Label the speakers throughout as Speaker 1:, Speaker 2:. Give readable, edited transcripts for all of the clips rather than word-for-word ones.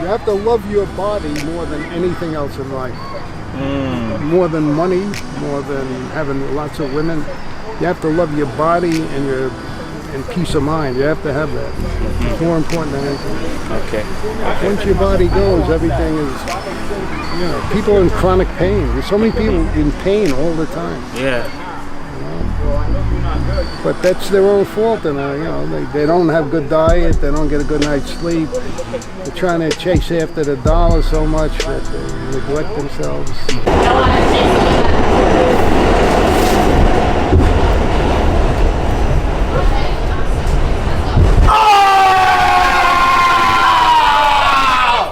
Speaker 1: You have to love your body more than anything else in life. More than money, more than having lots of women. You have to love your body and peace of mind. You have to have that. It's more important than anything.
Speaker 2: Okay.
Speaker 1: Once your body goes, everything is, you know, people are in chronic pain. There's so many people in pain all the time.
Speaker 2: Yeah.
Speaker 1: But that's their own fault, and you know, they don't have good diet, they don't get a good night's sleep. They're trying to chase after the dollar so much that they neglect themselves.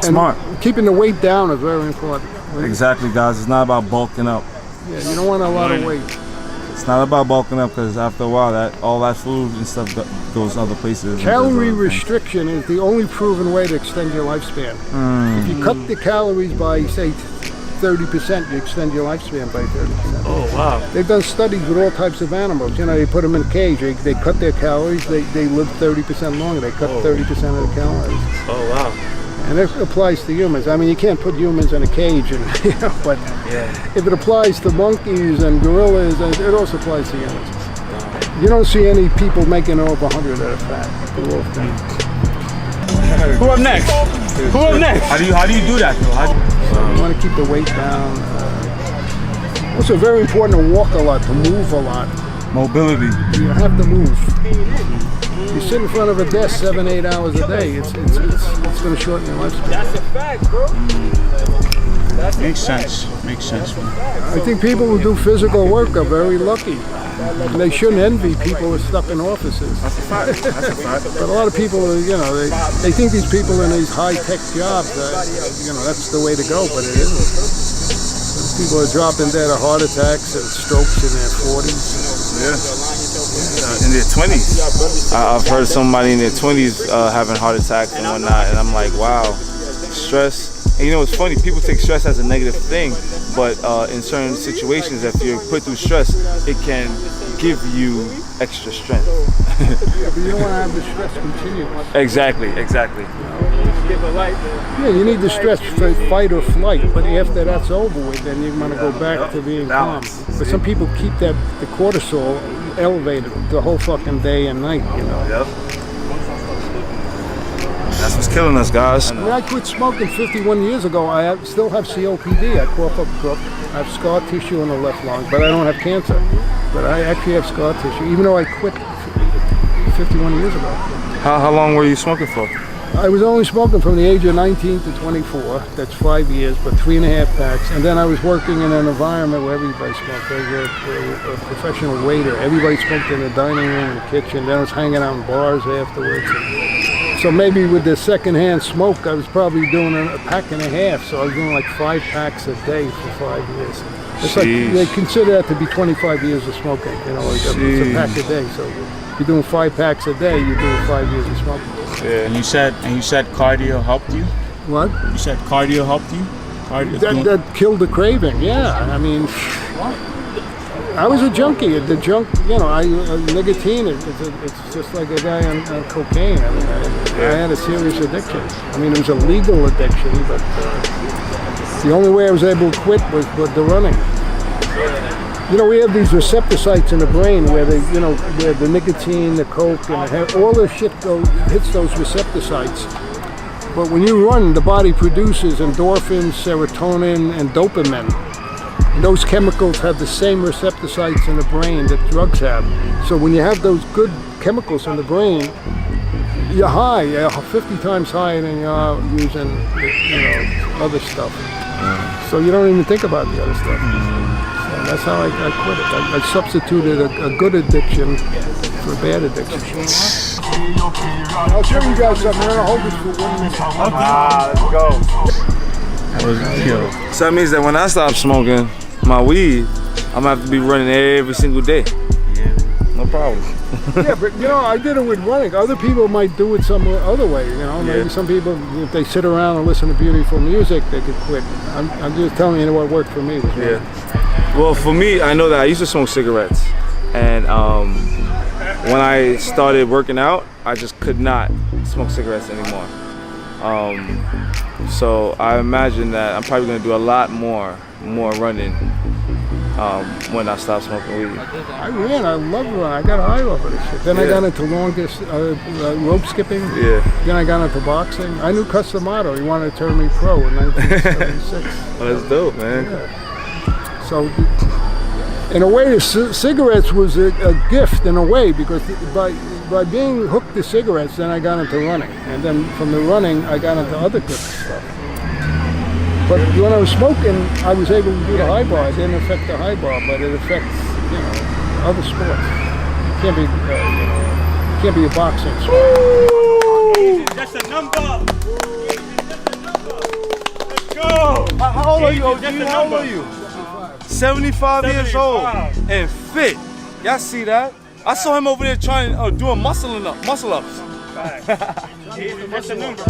Speaker 2: Smart.
Speaker 1: And keeping the weight down is very important.
Speaker 2: Exactly, guys. It's not about bulking up.
Speaker 1: Yeah, you don't want a lot of weight.
Speaker 2: It's not about bulking up, because after a while, all that food and stuff goes other places.
Speaker 1: Calorie restriction is the only proven way to extend your lifespan. If you cut the calories by, say, 30%, you extend your lifespan by 30%.
Speaker 2: Oh, wow.
Speaker 1: They've done studies with all types of animals. You know, they put them in a cage, they cut their calories, they live 30% longer. They cut 30% of the calories.
Speaker 2: Oh, wow.
Speaker 1: And it applies to humans. I mean, you can't put humans in a cage, and, you know, but if it applies to monkeys and gorillas, it also applies to humans. You don't see any people making over 100 that are fat. They're all fat.
Speaker 2: Who up next? Who up next? How do you do that, though?
Speaker 1: You want to keep the weight down. Also, very important to walk a lot, to move a lot.
Speaker 2: Mobility.
Speaker 1: You have to move. You sit in front of a desk 7-8 hours a day. It's going to shorten your lifespan.
Speaker 3: That's a fact, bro.
Speaker 2: Makes sense. Makes sense.
Speaker 1: I think people who do physical work are very lucky. And they shouldn't envy people who are stuck in offices.
Speaker 2: That's a fact. That's a fact.
Speaker 1: But a lot of people, you know, they think these people in these high-tech jobs, you know, that's the way to go, but it isn't. People are dropping dead of heart attacks and strokes in their 40s.
Speaker 2: Yeah. In their 20s. I've heard somebody in their 20s having heart attacks and whatnot, and I'm like, wow, stress. And you know, it's funny, people take stress as a negative thing, but in certain situations, if you're put through stress, it can give you extra strength.
Speaker 1: Yeah, but you don't want to have the stress continue.
Speaker 2: Exactly.
Speaker 1: Yeah, you need the stress for fight or flight, but after that's over with, then you want to go back to being calm. But some people keep the cortisol elevated the whole fucking day and night, you know.
Speaker 2: Yep. That's what's killing us, guys.
Speaker 1: When I quit smoking 51 years ago, I still have COPD. I cough up crook. I have scar tissue in the left lung, but I don't have cancer. But I actually have scar tissue, even though I quit 51 years ago.
Speaker 2: How long were you smoking for?
Speaker 1: I was only smoking from the age of 19 to 24. That's 5 years, but 3.5 packs. And then I was working in an environment where everybody smoked. I was a professional waiter. Everybody smoked in the dining room and the kitchen. Then I was hanging out in bars afterwards. So maybe with the secondhand smoke, I was probably doing a pack and a half. So I was doing like 5 packs a day for 5 years. It's like they consider that to be 25 years of smoking. You know, it's a pack a day. So you're doing 5 packs a day. You're doing 5 years of smoking.
Speaker 2: Yeah.
Speaker 4: And you said cardio helped you?
Speaker 1: What?
Speaker 4: You said cardio helped you?
Speaker 1: That killed the craving. Yeah, I mean, I was a junkie. The junk, you know, nicotine. It's just like a guy on cocaine. I mean, I had a serious addiction. I mean, it was a legal addiction, but the only way I was able to quit was the running. You know, we have these receptor sites in the brain where where the nicotine, the coke, and all this shit hits those receptor sites. But when you run, the body produces endorphins, serotonin, and dopamine. And those chemicals have the same receptor sites in the brain that drugs have. So when you have those good chemicals in the brain, you're high. You're 50 times higher than you are using, other stuff. So you don't even think about the other stuff. That's how I quit it. I substituted a good addiction for a bad addiction. I'll show you guys something. I'm gonna hold this for 1 minute.
Speaker 2: Let's go.
Speaker 4: That was a kill.
Speaker 2: So that means that when I stop smoking my weed, I'm gonna have to be running every single day.
Speaker 4: Yeah.
Speaker 2: No problem.
Speaker 1: Yeah, but I did it with running. Other people might do it some other way. Maybe some people, if they sit around and listen to beautiful music, they could quit. I'm just telling you what worked for me.
Speaker 2: Yeah. Well, for me, I know that I used to smoke cigarettes, and when I started working out, I just could not smoke cigarettes anymore. So I imagine that I'm probably gonna do a lot more running when I stop smoking weed.
Speaker 1: I love running. I got high over this shit. Then I got into longest rope skipping.
Speaker 2: Yeah.
Speaker 1: Then I got into boxing. I knew Customato. He wanted to turn me pro in 1976.
Speaker 2: Oh, that's dope, man.
Speaker 1: Yeah. So, in a way, cigarettes was a gift in a way, because by being hooked to cigarettes, then I got into running, and then from the running, I got into other good stuff. But when I was smoking, I was able to do the high bar. It didn't affect the high bar, but it affects, you know, other sports. Can't be, can't be a boxing sport.
Speaker 3: That's a number. Let's go.
Speaker 2: How old are you, OG? How old are you? 75 years old and fit. Y'all see that? I saw him over there trying doing muscle ups.
Speaker 3: That's a number,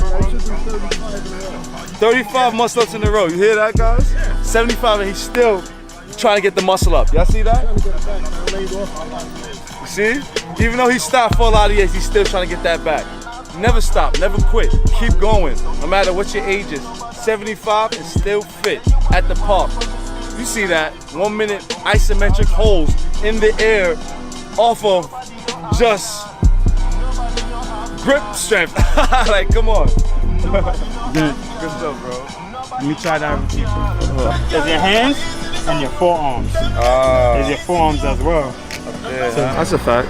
Speaker 2: 35 muscle ups in a row. You hear that, guys? 75 and he's still trying to get the muscle up. Y'all see that? You see? Even though he stopped for a lot of years, he's still trying to get that back. Never stop, never quit. Keep going, no matter what your age is. 75 and still fit at the park. You see that? 1 minute isometric holds in the air off of just grip strength. Like, come on. Good stuff, bro.
Speaker 3: Let me try that routine. There's your hands and your forearms. There's your forearms as well.
Speaker 2: Yeah, that's a fact.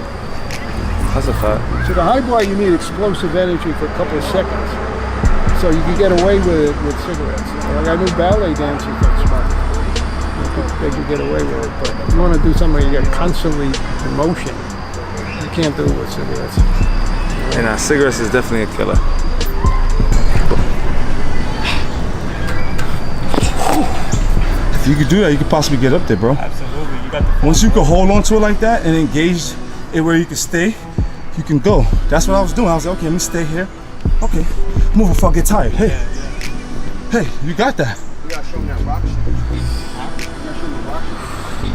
Speaker 2: That's a fact.
Speaker 1: So the high bar, you need explosive energy for a couple of seconds. So you can get away with it with cigarettes. Like I knew ballet dancers that smoke. They could get away with it, but if you want to do something where you get constantly in motion, you can't do it with cigarettes.
Speaker 2: And cigarettes is definitely a killer.
Speaker 5: If you could do that, you could possibly get up there, bro.
Speaker 3: Absolutely. You got the
Speaker 5: Once you can hold on to it like that and engage it where you can stay, you can go. That's what I was doing. I was like, okay, let me stay here. Okay, move before I get tired. Hey, hey, you got that.
Speaker 1: You gotta show them that rock shit.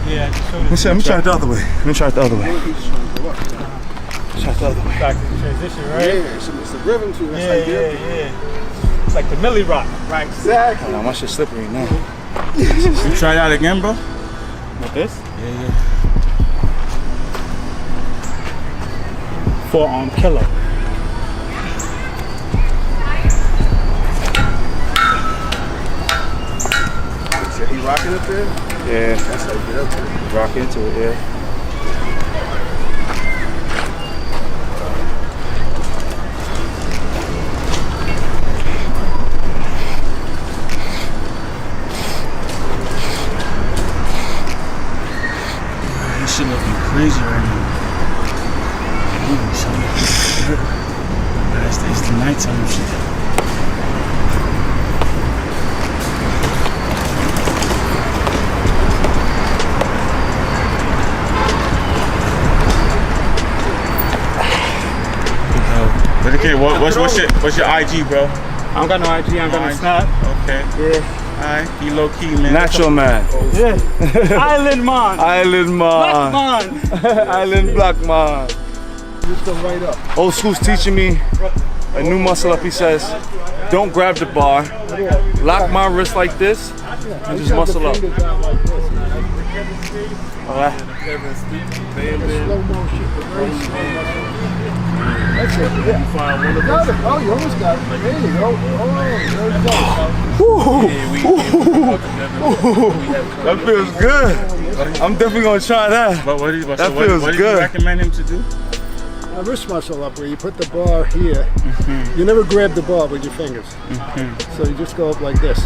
Speaker 3: Yeah, I just showed it.
Speaker 5: Let me try it the other way. Let me try it the other way.
Speaker 3: Try the other way. Back to the transition, right?
Speaker 1: Yeah, it's the rhythm to it.
Speaker 3: Yeah. It's like the Millie Rock.
Speaker 1: Right, exactly.
Speaker 2: Oh, my shit's slippery now.
Speaker 4: You try that again, bro?
Speaker 3: Like this?
Speaker 4: Yeah.
Speaker 3: Forearm killer.
Speaker 1: So he rocking up there?
Speaker 2: Yeah,
Speaker 1: That's how you get up there.
Speaker 2: rock into it, yeah.
Speaker 4: This shit looking crazy right now. Holy shit. It's the nighttime shit. Okay, what's your IG, bro?
Speaker 3: I don't got no IG, I don't got no Snap.
Speaker 4: Okay.
Speaker 3: Yeah.
Speaker 4: Alright, be low key, man.
Speaker 2: Natural man.
Speaker 3: Yeah. Island man.
Speaker 2: Island
Speaker 3: Black
Speaker 2: man.
Speaker 3: man.
Speaker 2: Island black man.
Speaker 1: Just go right up.
Speaker 2: Old school's teaching me a new muscle up. He says, don't grab the bar, lock my wrist like this, and just muscle up. Alright.
Speaker 1: Slow motion, very slow motion. That's it. Yeah. Got it. Oh, you almost got it. There you go. Oh, there you go.
Speaker 2: That feels good. I'm definitely gonna try that.
Speaker 4: But what
Speaker 2: feels
Speaker 4: do you
Speaker 2: good.
Speaker 4: recommend him to do?
Speaker 1: A wrist muscle up where you put the bar here. You never grab the bar with your fingers. So you just go up like this.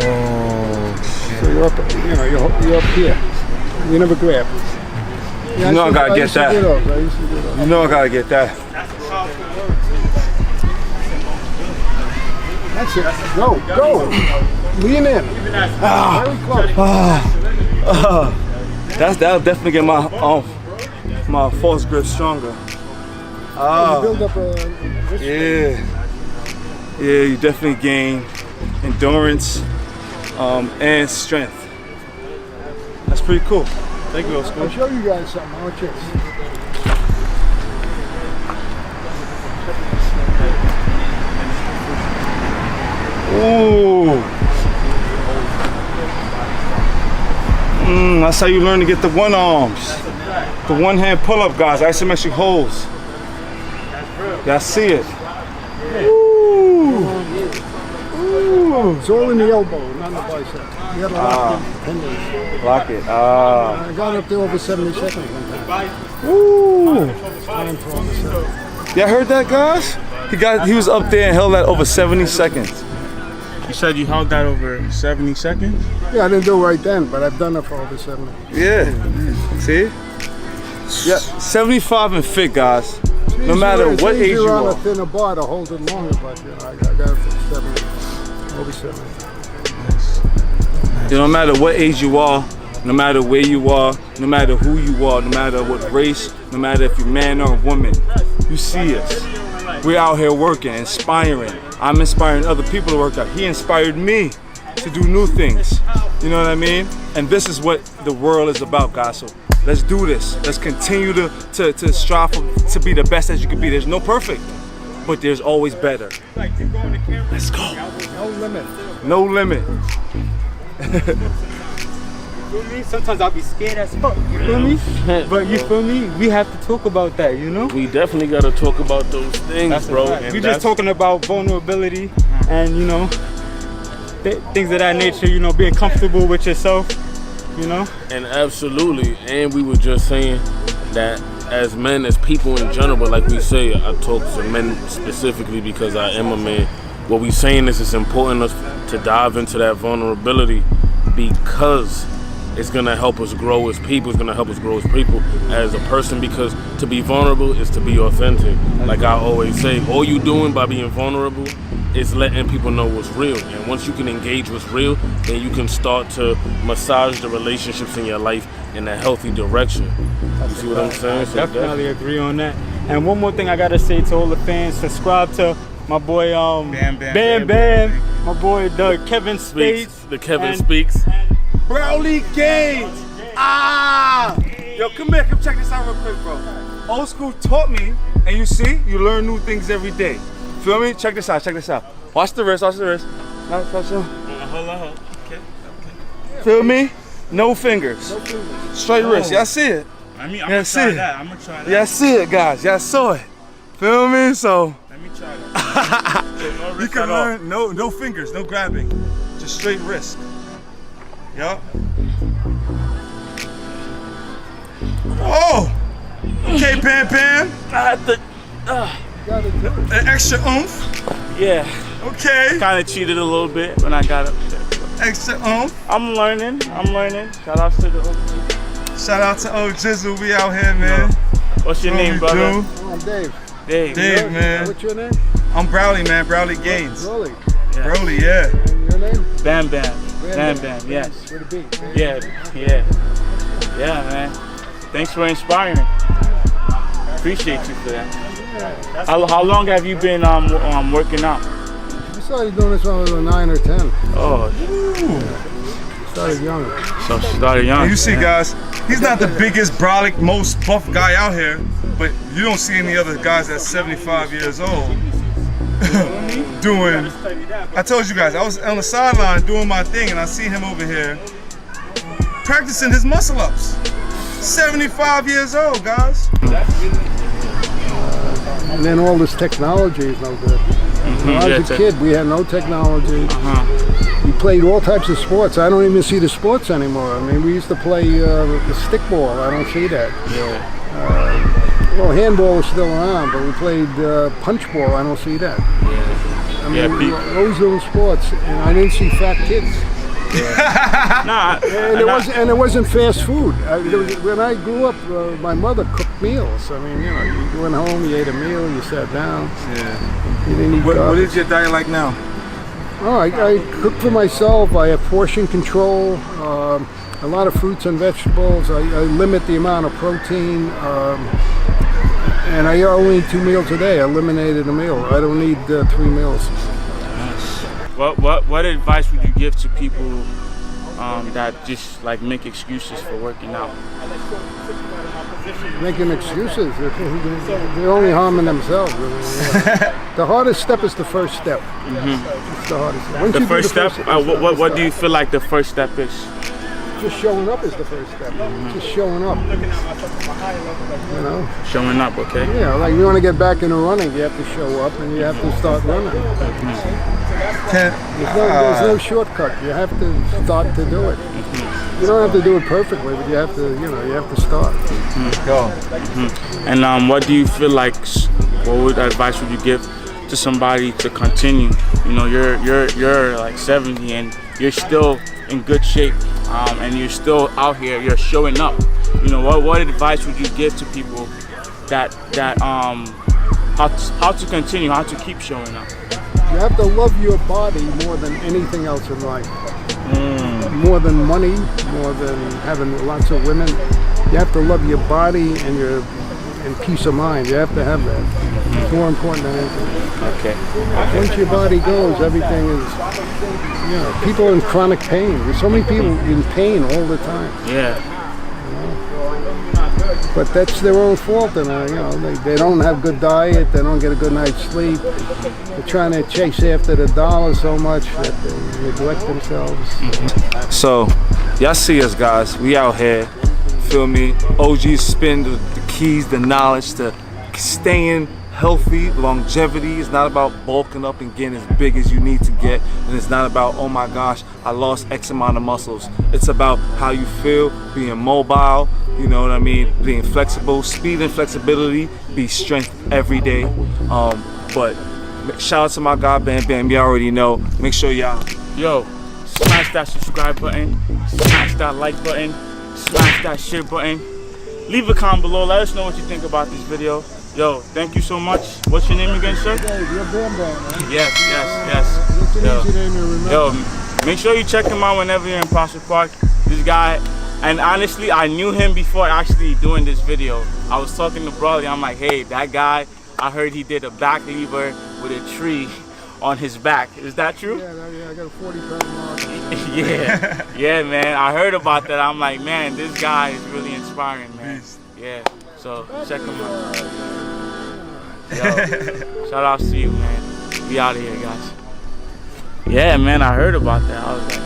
Speaker 2: Oh,
Speaker 1: So you're up, you're up here. You never grab. Yeah,
Speaker 2: You know I gotta get
Speaker 1: used to
Speaker 2: that.
Speaker 1: do those. I used to do those.
Speaker 2: you know I gotta get that.
Speaker 1: That's it. Go, go. Lean in. Very close.
Speaker 2: That'll definitely get my force grip stronger.
Speaker 1: You build up a wrist.
Speaker 2: Yeah, you definitely gain endurance and strength. That's pretty cool. Thank you, Old School.
Speaker 1: I'll show you guys something. Watch this.
Speaker 5: Ooh. That's how you learn to get the one arms. The one hand pull up, guys. Isometric holds. Y'all see it. Ooh. Ooh.
Speaker 1: It's all in the elbow, not in the bicep. You gotta lock the tendons.
Speaker 5: Lock it.
Speaker 1: I got up to over 70 seconds one time.
Speaker 5: Ooh.
Speaker 1: Time for over 70.
Speaker 5: Y'all heard that, guys? He was up there and held that over 70 seconds.
Speaker 4: You said you held that over 70 seconds?
Speaker 1: Yeah, I didn't do it right then, but I've done it for over 70.
Speaker 5: Yeah. See? Yeah, 75 and fit, guys. No matter what age you
Speaker 1: on
Speaker 5: are.
Speaker 1: a thinner bar to hold it longer, but you know, I got it for 70, over 70.
Speaker 5: No matter what age you are, no matter where you are, no matter who you are, no matter what race, no matter if you're man or woman, you see us. We're out here working, inspiring. I'm inspiring other people to work out. He inspired me to do new things. You know what I mean? And this is what the world is about, guys. So let's do this. Let's continue to strive to be the best as you can be. There's no perfect, but there's always better. Let's go.
Speaker 1: No limit.
Speaker 5: No limit.
Speaker 3: You feel me? Sometimes I'll be scared as fuck, you feel me? But you feel me? We have to talk about that, you know?
Speaker 4: We definitely got to talk about those things,
Speaker 3: That's
Speaker 4: bro.
Speaker 3: We just talking about vulnerability and, you know, things of that nature, you know, being comfortable with yourself, you know?
Speaker 4: And absolutely, and we were just saying that as men, as people in general, like we say, I talk to men specifically because I am a man. What we saying is it's important to dive into that vulnerability because it's gonna help us grow as people. It's gonna help us grow as people, as a person, because to be vulnerable is to be authentic. Like I always say, all you doing by being vulnerable is letting people know what's real. And once you can engage what's real, then you can start to massage the relationships in your life in a healthy direction. You see what I'm saying? So
Speaker 3: Definitely agree on that. And one more thing I gotta say to all the fans, subscribe to my boy Bam, my boy the Kevin Speaks.
Speaker 4: The Kevin Speaks.
Speaker 5: BrOlyGainz. Yo, come here, come check this out real quick, bro. Old school taught me, and you see, you learn new things every day. Feel me? Check this out, check this out. Watch the wrist, watch the wrist.
Speaker 4: Hold on. Okay.
Speaker 5: Feel me? No fingers. Straight wrist. Y'all see it?
Speaker 4: I mean, I'm
Speaker 5: Yeah,
Speaker 4: gonna
Speaker 5: see
Speaker 4: try
Speaker 5: it.
Speaker 4: that. I'm gonna try that.
Speaker 5: Y'all see it, guys. Y'all saw it. Feel me? So
Speaker 4: Let me try that. So no
Speaker 5: you
Speaker 4: wrist
Speaker 5: can
Speaker 4: at all.
Speaker 5: learn no fingers, no grabbing. Just straight wrist. Yup. Oh! Okay, Pam.
Speaker 4: I had to,
Speaker 5: An extra oomph.
Speaker 4: yeah.
Speaker 5: Okay.
Speaker 4: Kind of cheated a little bit when I got up there.
Speaker 5: Extra oomph.
Speaker 4: I'm learning. Shout out to the.
Speaker 5: Shout out to old Jizzle. We out here, man.
Speaker 4: What's your
Speaker 5: What
Speaker 4: name,
Speaker 5: we
Speaker 4: brother?
Speaker 5: do?
Speaker 1: Oh, I'm Dave.
Speaker 4: Dave.
Speaker 5: Dave, man.
Speaker 1: What's your name?
Speaker 5: I'm BrOly, man. BrOlyGainz.
Speaker 1: Rolly.
Speaker 5: BrOly, yeah.
Speaker 1: And your name?
Speaker 4: Bam. Yes.
Speaker 1: With a B.
Speaker 4: Yeah, man. Thanks for inspiring. Appreciate you for that. How long have you been working out?
Speaker 1: I started doing this when I was 9 or 10.
Speaker 4: Oh,
Speaker 1: Started young.
Speaker 4: so started young.
Speaker 5: And you see, guys, he's not the biggest, brolic, most buff guy out here, but you don't see any other guys that's 75 years old doing. I told you guys, I was on the sideline doing my thing, and I see him over here practicing his muscle ups. 75 years old, guys.
Speaker 1: And then all this technology is no good. When I was a kid, we had no technology. We played all types of sports. I don't even see the sports anymore. I mean, we used to play the stickball. I don't see that. Well, handball is still around, but we played punch ball. I don't see that. I mean, those little sports, and I didn't see fat kids. And it wasn't fast food. When I grew up, my mother cooked meals. I mean, you know, you went home, you ate a meal, you sat down.
Speaker 5: Yeah.
Speaker 1: You didn't eat
Speaker 5: What is your diet like now?
Speaker 1: Oh, I cook for myself. I have portion control. A lot of fruits and vegetables. I limit the amount of protein. And I only eat 2 meals a day. I eliminated a meal. I don't need 3 meals.
Speaker 4: What advice would you give to people
Speaker 3: that just like make excuses for working out?
Speaker 1: Making excuses. They're only harming themselves. The hardest step is the first step. It's the hardest step. Once
Speaker 3: The
Speaker 1: you do
Speaker 3: first step? What do you feel like the first step is?
Speaker 1: Just showing up is the first step. Just showing up. You know?
Speaker 3: Showing up, okay?
Speaker 1: Yeah, like you want to get back into running, you have to show up and you have to start running. There's no shortcut. You have to start to do it. You don't have to do it perfectly, but you have to, you know, you have to start.
Speaker 3: And what do you feel like? What advice would you give to somebody to continue? You know, you're like 70 and you're still in good shape, and you're still out here. You're showing up. You know, what advice would you give to people that how to continue, how to keep showing up?
Speaker 1: You have to love your body more than anything else in life. More than money, more than having lots of women. You have to love your body and peace of mind. You have to have that. It's more important than anything.
Speaker 3: Okay.
Speaker 1: Once your body goes, everything is, you know, people in chronic pain. There's so many people in pain all the time.
Speaker 3: Yeah.
Speaker 1: But that's their own fault, and you know, they don't have good diet, they don't get a good night's sleep. They're trying to chase after the dollar so much that they neglect themselves.
Speaker 5: So, y'all see us, guys. We out here, feel me? OGs spin the keys, the knowledge to staying healthy. Longevity is not about bulking up and getting as big as you need to get, and it's not about, oh my gosh, I lost X amount of muscles. It's about how you feel, being mobile, you know what I mean, being flexible. Speed and flexibility be strength every day. But shout out to my guy Bam Bam. You already know. Make sure y'all,
Speaker 3: Yo, smash that subscribe button, smash that like button, smash that share button. Leave a comment below. Let us know what you think about this video. Yo, thank you so much. What's your name again, sir?
Speaker 1: You're Bam Bam, man.
Speaker 3: Yes.
Speaker 1: It's an easy name to remember.
Speaker 3: Yo, make sure you check him out whenever you're in Prospect Park. This guy, and honestly, I knew him before actually doing this video. I was talking to BrOly. I'm like, hey, that guy, I heard he did a back lever with a tree on his back. Is that true?
Speaker 1: Yeah, I got a 40-pound mark.
Speaker 3: Yeah, man. I heard about that. I'm like, man, this guy is really inspiring, man. Yeah. So check him out. Yo, shout out to you, man. We out of here, guys. Yeah, man. I heard about that. I was like,